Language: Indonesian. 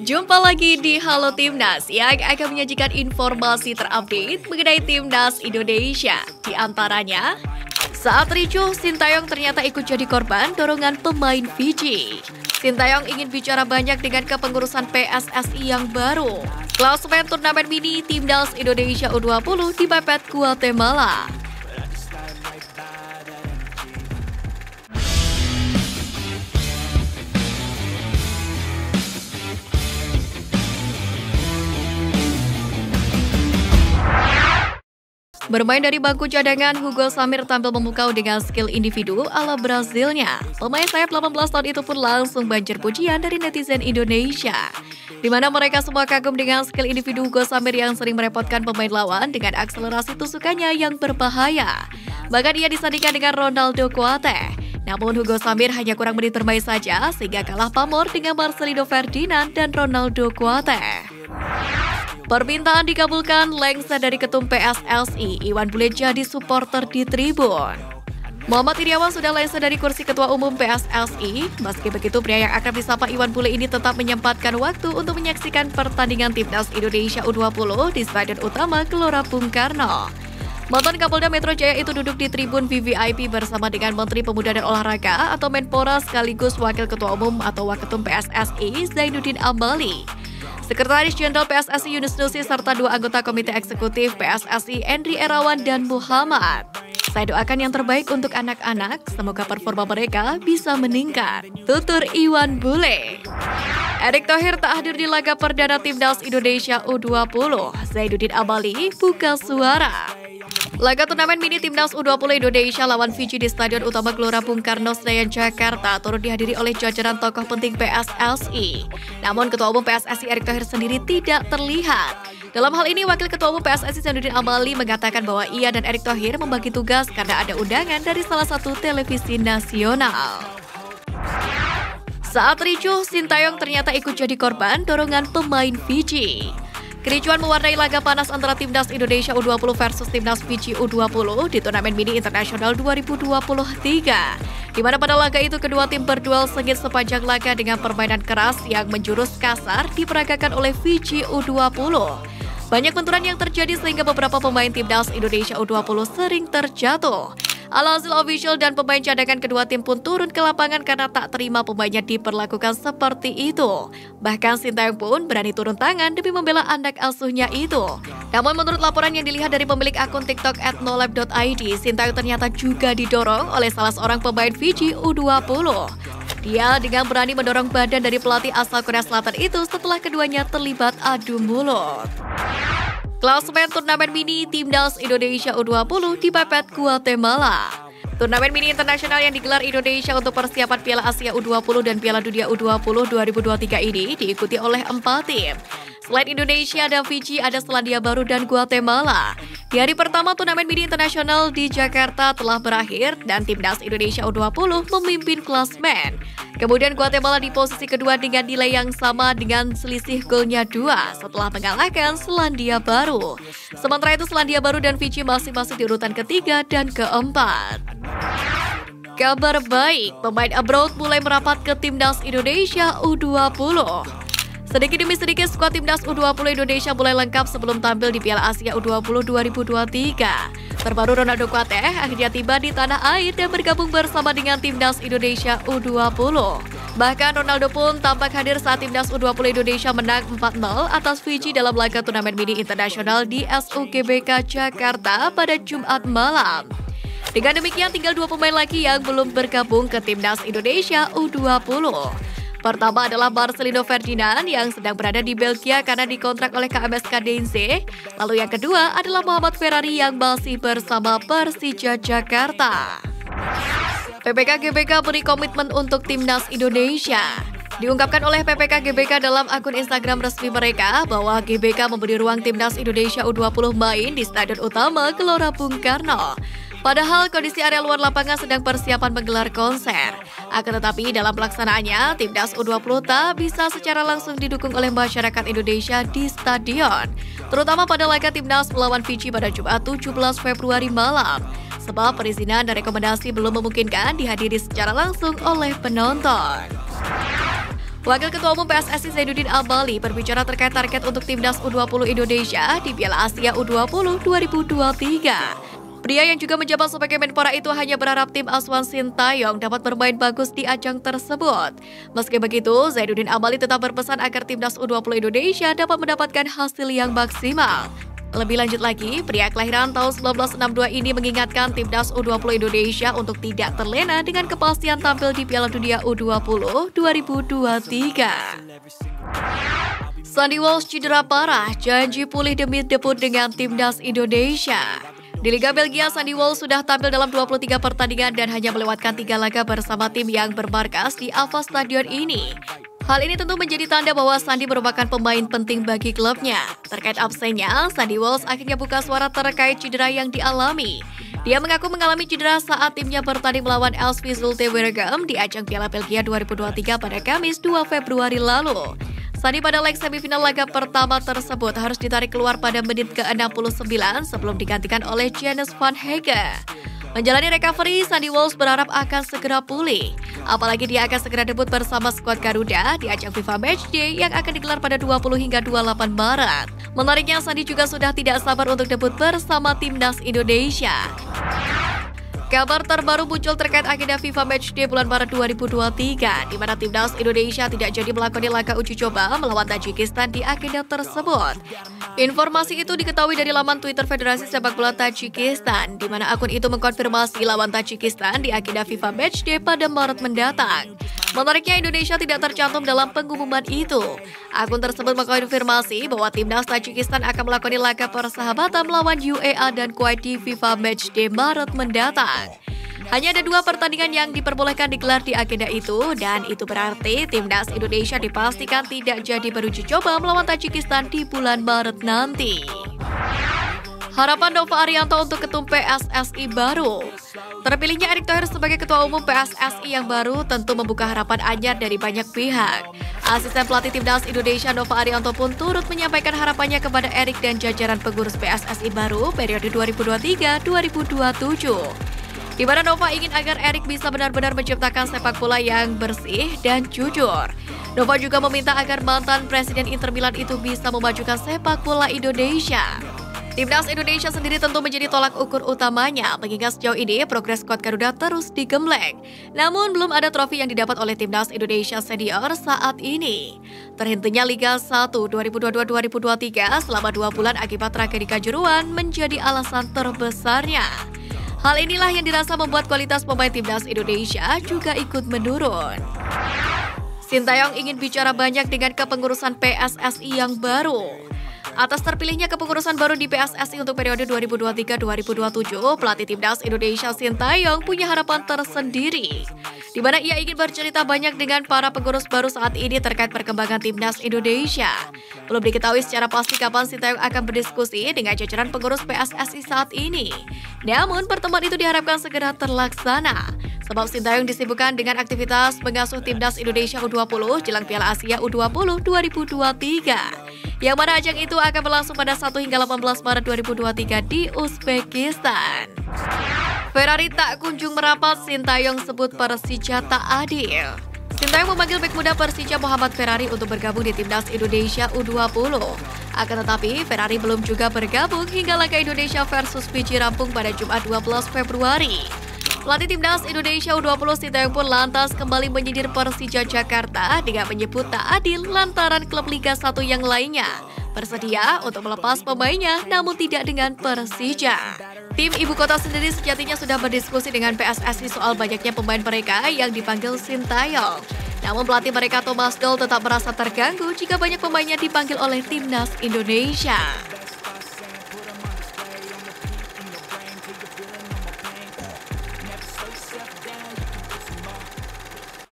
Jumpa lagi di Halo Timnas yang akan menyajikan informasi terupdate mengenai Timnas Indonesia. Di antaranya, saat ricuh, Sintayong ternyata ikut jadi korban dorongan pemain Fiji. Sintayong ingin bicara banyak dengan kepengurusan PSSI yang baru. Klasemen turnamen mini Timnas Indonesia U20 dipepet Guatemala. Bermain dari bangku cadangan, Hugo Samir tampil memukau dengan skill individu ala Brazilnya. Pemain sayap 18 tahun itu pun langsung banjir pujian dari netizen Indonesia, di mana mereka semua kagum dengan skill individu Hugo Samir yang sering merepotkan pemain lawan dengan akselerasi tusukannya yang berbahaya. Bahkan ia disandingkan dengan Ronaldo Kuate. Namun Hugo Samir hanya kurang menit bermain saja sehingga kalah pamor dengan Marcelino Ferdinand dan Ronaldo Kuate. Permintaan dikabulkan, lengser dari Ketum PSSI, Iwan Bule jadi supporter di tribun. Muhammad Iryawan sudah lengser dari kursi Ketua Umum PSSI. Meski begitu, pria yang akrab disapa Iwan Bule ini tetap menyempatkan waktu untuk menyaksikan pertandingan Timnas Indonesia U20 di Stadion Utama Gelora Bung Karno. Mantan Kapolda Metro Jaya itu duduk di tribun VVIP bersama dengan Menteri Pemuda dan Olahraga atau Menpora sekaligus Wakil Ketua Umum atau Waketum PSSI Zainuddin Amali, Sekretaris Jenderal PSSI Yunus Nusi, serta dua anggota Komite Eksekutif PSSI Endri Erawan dan Muhammad. Saya doakan yang terbaik untuk anak-anak, semoga performa mereka bisa meningkat, tutur Iwan Bule. Erick Thohir tak hadir di laga perdana Timnas Indonesia U20, Zainuddin Amali buka suara. Laga turnamen mini Timnas U20 Indonesia lawan Fiji di Stadion Utama Gelora Bung Karno, Senayan, Jakarta turut dihadiri oleh jajaran tokoh penting PSSI. Namun Ketua Umum PSSI Erick Thohir sendiri tidak terlihat. Dalam hal ini, Wakil Ketua Umum PSSI Zainuddin Amali mengatakan bahwa ia dan Erick Thohir membagi tugas karena ada undangan dari salah satu televisi nasional. Saat ricuh, Sintayong ternyata ikut jadi korban dorongan pemain Fiji. Kericuan mewarnai laga panas antara Timnas Indonesia U20 versus Timnas Fiji U20 di Turnamen Mini Internasional 2023. Di mana pada laga itu kedua tim berduel sengit sepanjang laga dengan permainan keras yang menjurus kasar diperagakan oleh Fiji U20. Banyak benturan yang terjadi sehingga beberapa pemain Timnas Indonesia U20 sering terjatuh. Alhasil official dan pemain cadangan kedua tim pun turun ke lapangan karena tak terima pemainnya diperlakukan seperti itu. Bahkan Sintayong pun berani turun tangan demi membela anak asuhnya itu. Namun menurut laporan yang dilihat dari pemilik akun TikTok @nolab.id, Sintayong ternyata juga didorong oleh salah seorang pemain Fiji U20. Dia dengan berani mendorong badan dari pelatih asal Korea Selatan itu setelah keduanya terlibat adu mulut. Klasemen turnamen mini Timnas Indonesia U20 dipepet Guatemala. Turnamen mini internasional yang digelar Indonesia untuk persiapan Piala Asia U20 dan Piala Dunia U20 2023 ini diikuti oleh 4 tim. Selain Indonesia dan Fiji, ada Selandia Baru dan Guatemala. Di hari pertama turnamen mini internasional di Jakarta telah berakhir dan Timnas Indonesia U20 memimpin klasemen. Kemudian Guatemala di posisi kedua dengan nilai yang sama dengan selisih golnya 2 setelah mengalahkan Selandia Baru. Sementara itu Selandia Baru dan Fiji masing-masing di urutan ketiga dan keempat. Kabar baik, pemain abroad mulai merapat ke Timnas Indonesia U20. Sedikit demi sedikit, skuad Timnas U20 Indonesia mulai lengkap sebelum tampil di Piala Asia U20 2023. Terbaru Ronaldo Kuate akhirnya tiba di tanah air dan bergabung bersama dengan Timnas Indonesia U20. Bahkan Ronaldo pun tampak hadir saat Timnas U20 Indonesia menang 4-0 atas Fiji dalam laga turnamen mini internasional di SUGBK Jakarta pada Jumat malam. Dengan demikian, tinggal 2 pemain lagi yang belum bergabung ke Timnas Indonesia U20. Pertama adalah Marcelino Ferdinand yang sedang berada di Belgia karena dikontrak oleh KMSK Deinze. Lalu yang kedua adalah Muhammad Ferrari yang masih bersama Persija Jakarta. PPK GBK beri komitmen untuk Timnas Indonesia. Diungkapkan oleh PPK GBK dalam akun Instagram resmi mereka bahwa GBK memberi ruang Timnas Indonesia U20 main di Stadion Utama Gelora Bung Karno. Padahal kondisi area luar lapangan sedang persiapan menggelar konser. Akan tetapi dalam pelaksanaannya, Timnas U20 tak bisa secara langsung didukung oleh masyarakat Indonesia di stadion. Terutama pada laga Timnas melawan Fiji pada Jumat 17 Februari malam. Sebab perizinan dan rekomendasi belum memungkinkan dihadiri secara langsung oleh penonton. Wakil Ketua Umum PSSI Zainuddin Amali berbicara terkait target untuk Timnas U20 Indonesia di Piala Asia U20 2023. Pria yang juga menjabat sebagai Menpora itu hanya berharap tim asuhan Sintayong dapat bermain bagus di ajang tersebut. Meski begitu, Zainuddin Amali tetap berpesan agar Timnas U20 Indonesia dapat mendapatkan hasil yang maksimal. Lebih lanjut lagi, pria kelahiran tahun 1962 ini mengingatkan Timnas U20 Indonesia untuk tidak terlena dengan kepastian tampil di Piala Dunia U20 2023. Sandy Walsh cedera parah, janji pulih demi debut dengan Timnas Indonesia. Di Liga Belgia, Sandy Walsh sudah tampil dalam 23 pertandingan dan hanya melewatkan 3 laga bersama tim yang bermarkas di Alfa Stadion ini. Hal ini tentu menjadi tanda bahwa Sandy merupakan pemain penting bagi klubnya. Terkait absennya, Sandy Walsh akhirnya buka suara terkait cedera yang dialami. Dia mengaku mengalami cedera saat timnya bertanding melawan PSV Zulte Waregem di ajang Piala Belgia 2023 pada Kamis 2 Februari lalu. Sandy pada leg semifinal laga pertama tersebut harus ditarik keluar pada menit ke-69 sebelum digantikan oleh Janus van Hegge. Menjalani recovery, Sandy Walsh berharap akan segera pulih. Apalagi dia akan segera debut bersama skuad Garuda di ajang FIFA Matchday yang akan digelar pada 20 hingga 28 Maret. Menariknya, Sandy juga sudah tidak sabar untuk debut bersama Timnas Indonesia. Kabar terbaru muncul terkait agenda FIFA Matchday bulan Maret 2023, di mana Timnas Indonesia tidak jadi melakoni laga uji coba melawan Tajikistan di agenda tersebut. Informasi itu diketahui dari laman Twitter Federasi Sepak Bola Tajikistan, di mana akun itu mengkonfirmasi lawan Tajikistan di agenda FIFA Matchday pada Maret mendatang. Menariknya, Indonesia tidak tercantum dalam pengumuman itu. Akun tersebut mengkonfirmasi bahwa Timnas Tajikistan akan melakoni laga persahabatan melawan UEA dan Kuwait di FIFA Matchday Maret mendatang. Hanya ada 2 pertandingan yang diperbolehkan digelar di agenda itu, dan itu berarti Timnas Indonesia dipastikan tidak jadi beruji coba melawan Tajikistan di bulan Maret nanti. Harapan Nova Arianto untuk ketum PSSI baru. Terpilihnya Erick Thohir sebagai Ketua Umum PSSI yang baru tentu membuka harapan anyar dari banyak pihak. Asisten pelatih Timnas Indonesia Nova Arianto pun turut menyampaikan harapannya kepada Erick dan jajaran pengurus PSSI baru periode 2023-2027. Di mana Nova ingin agar Erick bisa benar-benar menciptakan sepak bola yang bersih dan jujur. Nova juga meminta agar mantan Presiden Inter Milan itu bisa memajukan sepak bola Indonesia. Timnas Indonesia sendiri tentu menjadi tolak ukur utamanya, mengingat sejauh ini progres skuad Garuda terus digembleng. Namun belum ada trofi yang didapat oleh Timnas Indonesia senior saat ini. Terhentinya Liga 1 2022-2023 selama 2 bulan akibat tragedi Kanjuruhan menjadi alasan terbesarnya. Hal inilah yang dirasa membuat kualitas pemain Timnas Indonesia juga ikut menurun. Sintayong ingin bicara banyak dengan kepengurusan PSSI yang baru. Atas terpilihnya kepengurusan baru di PSSI untuk periode 2023-2027, pelatih Timnas Indonesia Sintayong punya harapan tersendiri, di mana ia ingin bercerita banyak dengan para pengurus baru saat ini terkait perkembangan Timnas Indonesia. Belum diketahui secara pasti kapan Sintayong akan berdiskusi dengan jajaran pengurus PSSI saat ini. Namun, pertemuan itu diharapkan segera terlaksana, sebab Sintayong disibukkan dengan aktivitas mengasuh Timnas Indonesia U20 jelang Piala Asia U20 2023. Yang mana ajang itu akan berlangsung pada 1 hingga 18 Maret 2023 di Uzbekistan. Ferrari tak kunjung merapat, Sintayong sebut Persija tak adil. Sintayong memanggil bek muda Persija Muhammad Ferrari untuk bergabung di Timnas Indonesia U20. Akan tetapi, Ferrari belum juga bergabung hingga laga Indonesia versus Fiji rampung pada Jumat 12 Februari. Pelatih Timnas Indonesia U20 Sintayong pun lantas kembali menyindir Persija Jakarta dengan menyebut tak adil lantaran klub Liga 1 yang lainnya bersedia untuk melepas pemainnya namun tidak dengan Persija. Tim ibu kota sendiri sejatinya sudah berdiskusi dengan PSSI soal banyaknya pemain mereka yang dipanggil Sintayong. Namun pelatih mereka Thomas Doll tetap merasa terganggu jika banyak pemainnya dipanggil oleh Timnas Indonesia.